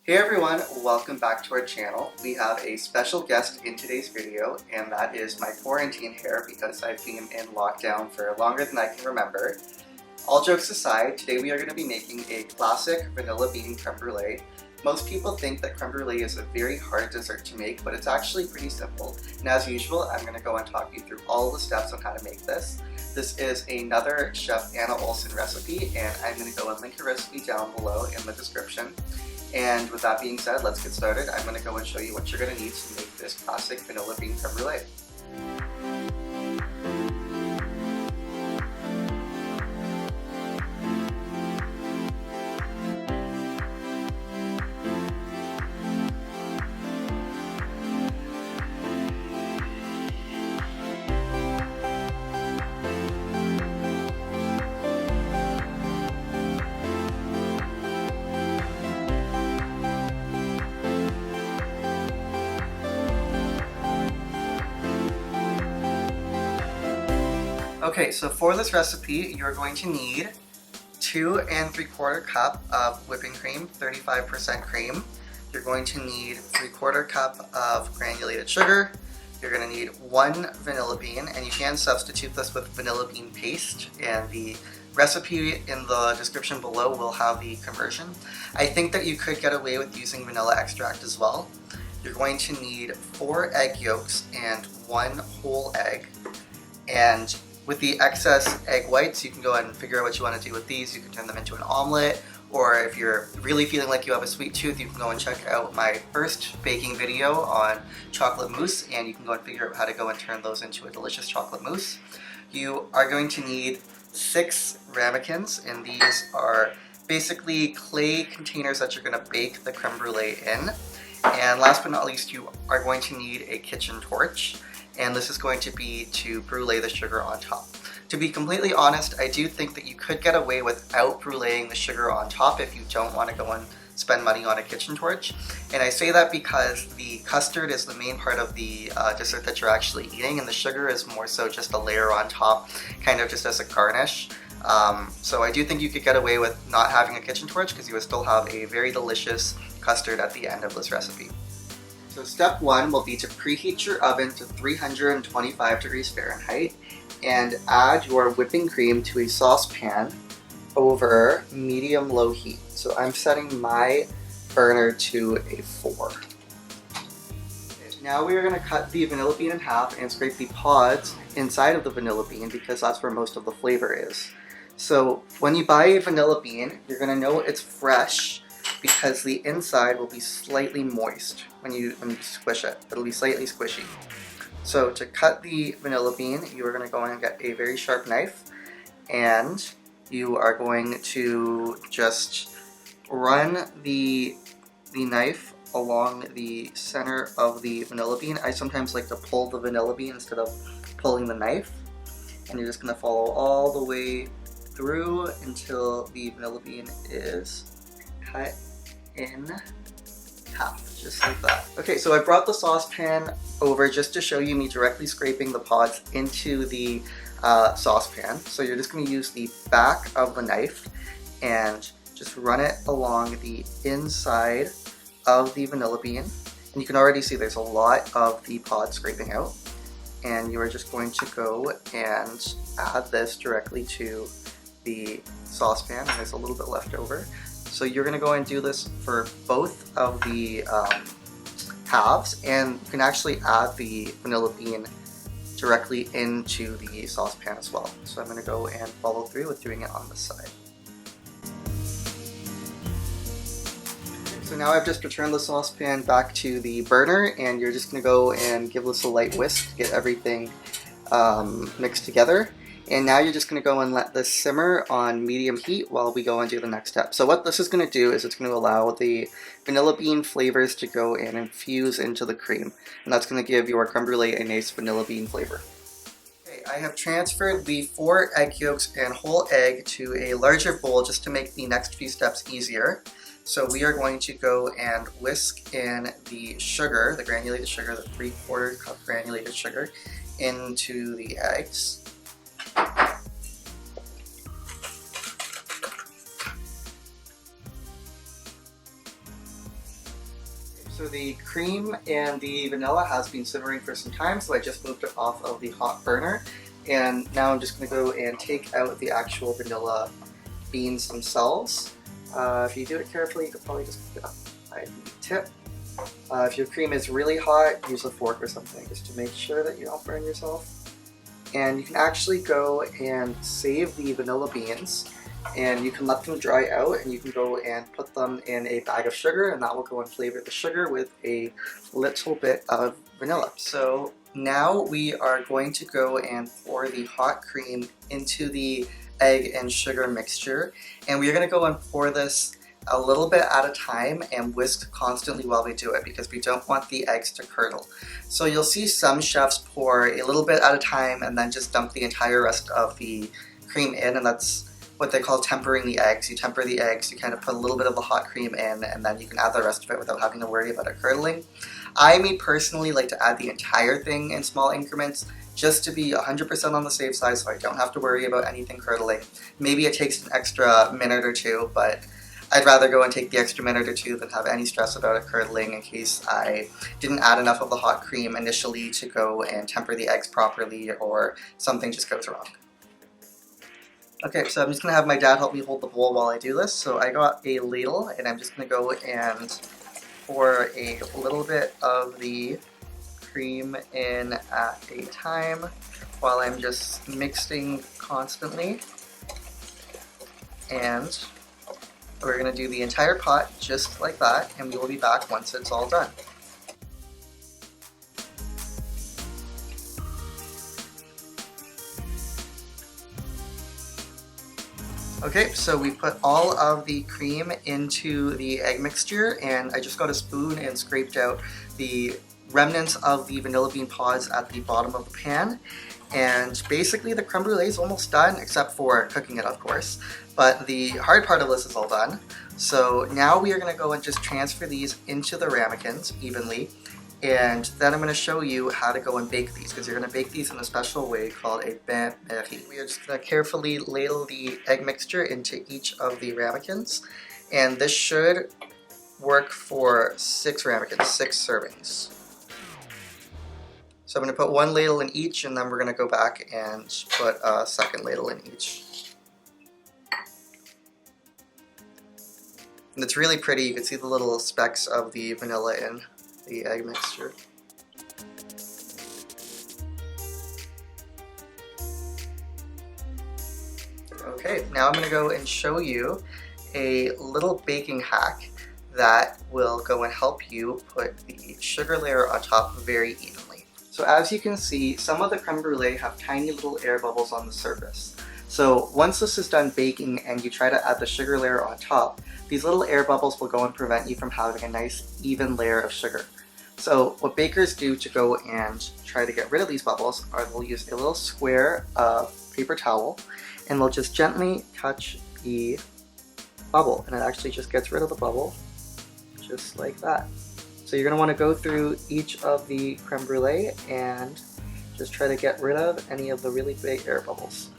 Hey everyone, welcome back to our channel. We have a special guest in today's video, and that is my quarantine hair because I've been in lockdown for longer than I can remember. All jokes aside, today we are going to be making a classic vanilla bean creme brulee. Most people think that creme brulee is a very hard dessert to make, but it's actually pretty simple. And as usual, I'm going to go and talk you through all the steps on how to make this. This is another Chef Anna Olson recipe, and I'm going to go and link her recipe down below in the description. And with that being said, let's get started. I'm going to go and show you what you're going to need to make this classic vanilla bean creme brulee. Okay, so for this recipe, you're going to need 2 3/4 cup of whipping cream, 35% cream. You're going to need 3/4 cup of granulated sugar. You're going to need 1 vanilla bean, and you can substitute this with vanilla bean paste, and the recipe in the description below will have the conversion. I think that you could get away with using vanilla extract as well. You're going to need 4 egg yolks and 1 whole egg, and with the excess egg whites, you can go ahead and figure out what you want to do with these. You can turn them into an omelet, or if you're really feeling like you have a sweet tooth, you can go and check out my first baking video on chocolate mousse, and you can go and figure out how to go and turn those into a delicious chocolate mousse. You are going to need 6 ramekins, and these are basically clay containers that you're going to bake the creme brulee in. And last but not least, you are going to need a kitchen torch, and this is going to be to brulee the sugar on top. To be completely honest, I do think that you could get away without bruleeing the sugar on top if you don't want to go and spend money on a kitchen torch. And I say that because the custard is the main part of the dessert that you're actually eating, and the sugar is more so just a layer on top, kind of just as a garnish. So I do think you could get away with not having a kitchen torch because you would still have a very delicious custard at the end of this recipe. So step 1 will be to preheat your oven to 325 degrees Fahrenheit and add your whipping cream to a saucepan over medium-low heat. So I'm setting my burner to a 4. Now we are going to cut the vanilla bean in half and scrape the pods inside of the vanilla bean because that's where most of the flavor is. So when you buy a vanilla bean, you're going to know it's fresh because the inside will be slightly moist when you squish it. It'll be slightly squishy. So to cut the vanilla bean, you are going to go in and get a very sharp knife, and you are going to just run the knife along the center of the vanilla bean. I sometimes like to pull the vanilla bean instead of pulling the knife, and you're just going to follow all the way through until the vanilla bean is cut in half, just like that. Okay, so I brought the saucepan over just to show you me directly scraping the pods into the saucepan. So you're just going to use the back of the knife and just run it along the inside of the vanilla bean. And you can already see there's a lot of the pods scraping out. And you are just going to go and add this directly to the saucepan, and there's a little bit left over. So you're going to go and do this for both of the halves, and you can actually add the vanilla bean directly into the saucepan as well. So I'm going to go and follow through with doing it on this side. So now I've just returned the saucepan back to the burner, and you're just going to go and give this a light whisk to get everything mixed together. And now you're just going to go and let this simmer on medium heat while we go and do the next step. So what this is going to do is it's going to allow the vanilla bean flavors to go and infuse into the cream. And that's going to give your creme brulee a nice vanilla bean flavor. Okay, I have transferred the 4 egg yolks and whole egg to a larger bowl just to make the next few steps easier. So we are going to go and whisk in the sugar, the granulated sugar, the 3/4 cup granulated sugar, into the eggs. So the cream and the vanilla has been simmering for some time, so I just moved it off of the hot burner. And now I'm just going to go and take out the actual vanilla beans themselves. If you do it carefully, you could probably just pick it up by the tip. If your cream is really hot, use a fork or something just to make sure that you don't burn yourself. And you can actually go and save the vanilla beans, and you can let them dry out, and you can go and put them in a bag of sugar, and that will go and flavor the sugar with a little bit of vanilla. So now we are going to go and pour the hot cream into the egg and sugar mixture, and we are going to go and pour this a little bit at a time and whisk constantly while we do it, because we don't want the eggs to curdle. So you'll see some chefs pour a little bit at a time and then just dump the entire rest of the cream in, and that's what they call tempering the eggs. You temper the eggs, you kind of put a little bit of the hot cream in, and then you can add the rest of it without having to worry about it curdling. Me personally, like to add the entire thing in small increments just to be 100% on the safe side, so I don't have to worry about anything curdling. Maybe it takes an extra minute or two, but I'd rather go and take the extra minute or two than have any stress about it curdling in case I didn't add enough of the hot cream initially to go and temper the eggs properly, or something just goes wrong. Okay, so I'm just going to have my dad help me hold the bowl while I do this. So I got a ladle, and I'm just going to go and pour a little bit of the cream in at a time while I'm just mixing constantly. And we're going to do the entire pot just like that, and we will be back once it's all done. Okay, so we put all of the cream into the egg mixture, and I just got a spoon and scraped out the remnants of the vanilla bean pods at the bottom of the pan. And basically the creme brulee is almost done, except for cooking it, of course. But the hard part of this is all done. So now we are going to go and just transfer these into the ramekins evenly. And then I'm going to show you how to go and bake these, because you're going to bake these in a special way called a bain marie. We are just going to carefully ladle the egg mixture into each of the ramekins. And this should work for 6 ramekins, 6 servings. So I'm going to put one ladle in each, and then we're going to go back and put a second ladle in each. And it's really pretty. You can see the little specks of the vanilla in the egg mixture. Okay, now I'm going to go and show you a little baking hack that will go and help you put the sugar layer on top very evenly. So as you can see, some of the creme brulee have tiny little air bubbles on the surface. So once this is done baking and you try to add the sugar layer on top, these little air bubbles will go and prevent you from having a nice even layer of sugar. So what bakers do to go and try to get rid of these bubbles are they'll use a little square of paper towel, and they'll just gently touch the bubble, and it actually just gets rid of the bubble just like that. So you're going to want to go through each of the creme brulee and just try to get rid of any of the really big air bubbles.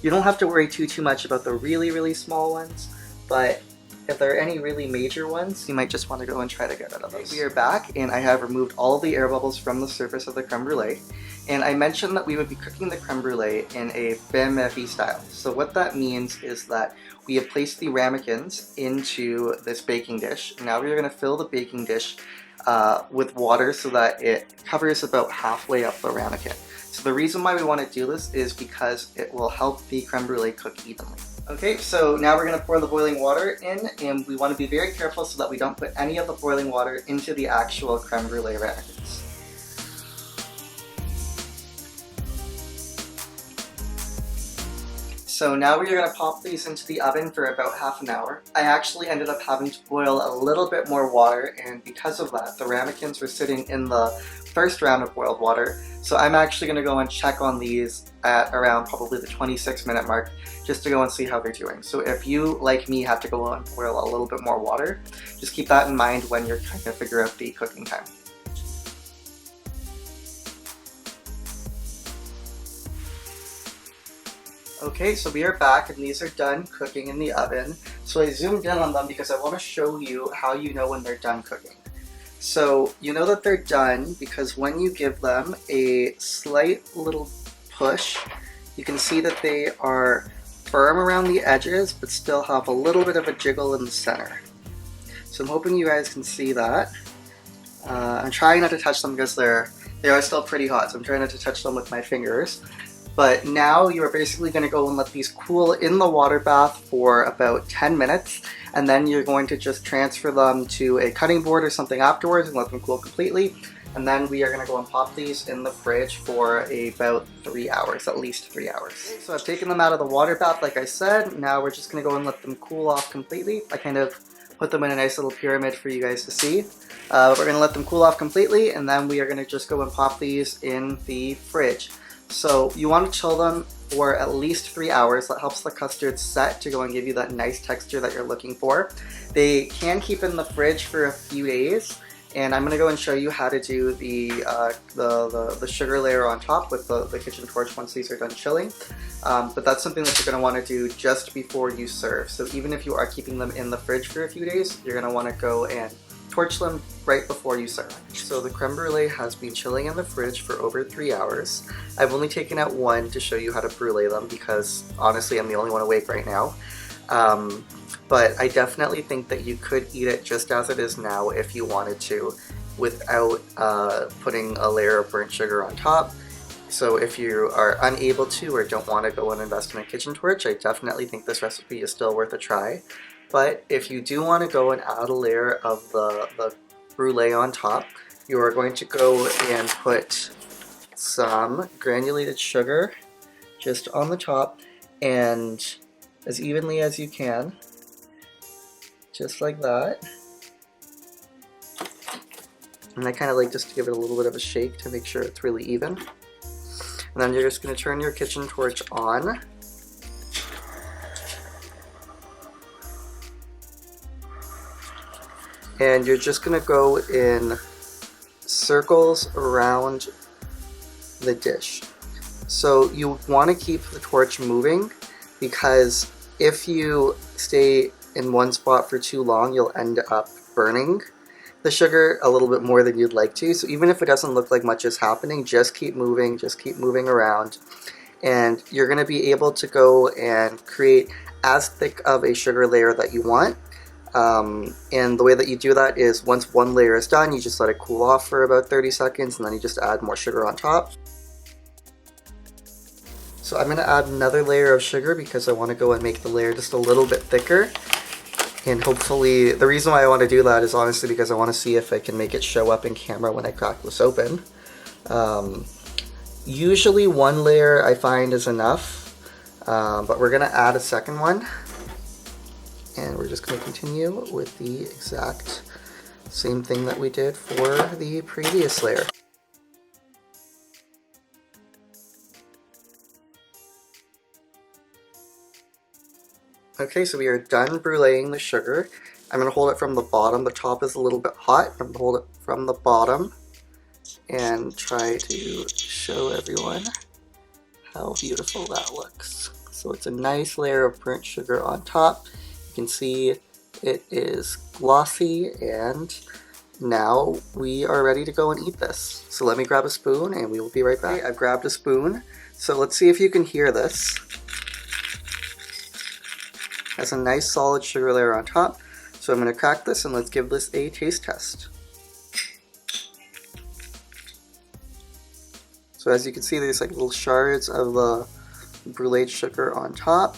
You don't have to worry too much about the really small ones, but if there are any really major ones, you might just want to go and try to get rid of those. We are back, and I have removed all of the air bubbles from the surface of the creme brulee. And I mentioned that we would be cooking the creme brulee in a bain marie style. So what that means is that we have placed the ramekins into this baking dish. Now we are going to fill the baking dish with water so that it covers about halfway up the ramekin. So the reason why we want to do this is because it will help the creme brulee cook evenly. Okay, so now we're going to pour the boiling water in, and we want to be very careful so that we don't put any of the boiling water into the actual creme brulee ramekins. So now we're going to pop these into the oven for about half an hour. I actually ended up having to boil a little bit more water, and because of that, the ramekins were sitting in the first round of boiled water. So I'm actually going to go and check on these at around probably the 26-minute mark, just to go and see how they're doing. So if you, like me, have to go and boil a little bit more water, just keep that in mind when you're trying to figure out the cooking time. Okay, so we are back, and these are done cooking in the oven. So I zoomed in on them because I want to show you how you know when they're done cooking. So you know that they're done because when you give them a slight little push, you can see that they are firm around the edges but still have a little bit of a jiggle in the center. So I'm hoping you guys can see that. I'm trying not to touch them because they are still pretty hot, so I'm trying not to touch them with my fingers. But now you're basically going to go and let these cool in the water bath for about 10 minutes, and then you're going to just transfer them to a cutting board or something afterwards and let them cool completely. And then we are going to go and pop these in the fridge for about 3 hours, at least 3 hours. So I've taken them out of the water bath like I said. Now we're just going to go and let them cool off completely. I kind of put them in a nice little pyramid for you guys to see. We're going to let them cool off completely, and then we are going to just go and pop these in the fridge. So you want to chill them for at least 3 hours. That helps the custard set to go and give you that nice texture that you're looking for. They can keep in the fridge for a few days, and I'm going to go and show you how to do the sugar layer on top with the kitchen torch once these are done chilling. But that's something that you're going to want to do just before you serve. So even if you are keeping them in the fridge for a few days, you're going to want to go and torch them right before you serve. So the creme brulee has been chilling in the fridge for over 3 hours. I've only taken out one to show you how to brulee them because honestly I'm the only one awake right now. But I definitely think that you could eat it just as it is now if you wanted to, without putting a layer of burnt sugar on top. So if you are unable to or don't want to go and invest in a kitchen torch, I definitely think this recipe is still worth a try. But if you do want to go and add a layer of the brulee on top, you are going to go and put some granulated sugar just on the top, and as evenly as you can, just like that. And I kind of like just to give it a little bit of a shake to make sure it's really even. And then you're just going to turn your kitchen torch on. And you're just going to go in circles around the dish. So you want to keep the torch moving, because if you stay in one spot for too long, you'll end up burning the sugar a little bit more than you'd like to. So even if it doesn't look like much is happening, just keep moving around. And you're going to be able to go and create as thick of a sugar layer that you want. And the way that you do that is once one layer is done, you just let it cool off for about 30 seconds, and then you just add more sugar on top. So I'm going to add another layer of sugar because I want to go and make the layer just a little bit thicker. And hopefully, the reason why I want to do that is honestly because I want to see if I can make it show up in camera when I crack this open. Usually one layer I find is enough, but we're going to add a second one. And we're just going to continue with the exact same thing that we did for the previous layer. Okay, so we are done bruleeing the sugar. I'm going to hold it from the bottom. The top is a little bit hot. I'm going to hold it from the bottom and try to show everyone how beautiful that looks. So it's a nice layer of burnt sugar on top. You can see it is glossy, and now we are ready to go and eat this. So let me grab a spoon and we will be right back. Okay, I've grabbed a spoon. So let's see if you can hear this. Has a nice solid sugar layer on top. So I'm going to crack this and let's give this a taste test. So as you can see, there's like little shards of the brulee sugar on top.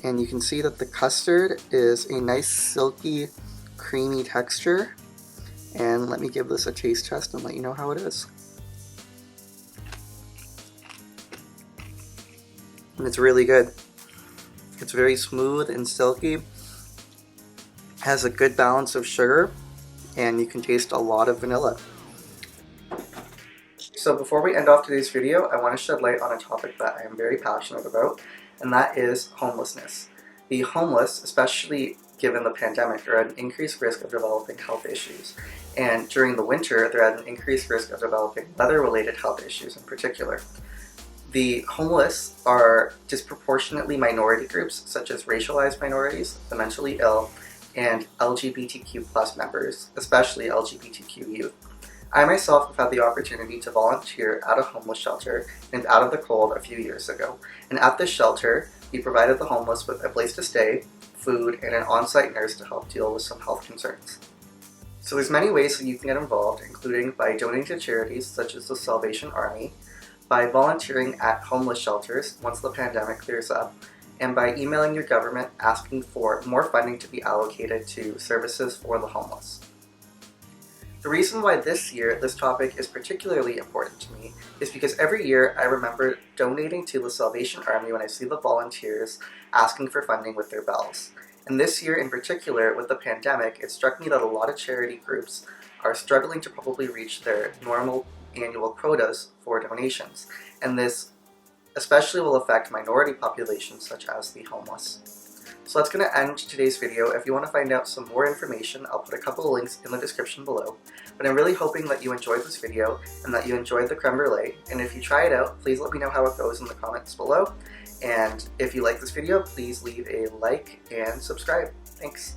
And you can see that the custard is a nice silky, creamy texture. And let me give this a taste test and let you know how it is. And it's really good. It's very smooth and silky, has a good balance of sugar, and you can taste a lot of vanilla. So before we end off today's video, I want to shed light on a topic that I am very passionate about, and that is homelessness. The homeless, especially given the pandemic, are at an increased risk of developing health issues. And during the winter, they're at an increased risk of developing weather-related health issues in particular. The homeless are disproportionately minority groups, such as racialized minorities, the mentally ill, and LGBTQ plus members, especially LGBTQ youth. I myself have had the opportunity to volunteer at a homeless shelter named Out of the Cold a few years ago. And at this shelter, we provided the homeless with a place to stay, food, and an on-site nurse to help deal with some health concerns. So there's many ways that you can get involved, including by donating to charities such as the Salvation Army, by volunteering at homeless shelters once the pandemic clears up, and by emailing your government asking for more funding to be allocated to services for the homeless. The reason why this year this topic is particularly important to me is because every year I remember donating to the Salvation Army when I see the volunteers asking for funding with their bells. And this year in particular, with the pandemic, it struck me that a lot of charity groups are struggling to probably reach their normal annual quotas for donations. And this especially will affect minority populations such as the homeless. So that's going to end today's video. If you want to find out some more information, I'll put a couple of links in the description below. But I'm really hoping that you enjoyed this video and that you enjoyed the creme brulee. And if you try it out, please let me know how it goes in the comments below. And if you like this video, please leave a like and subscribe. Thanks.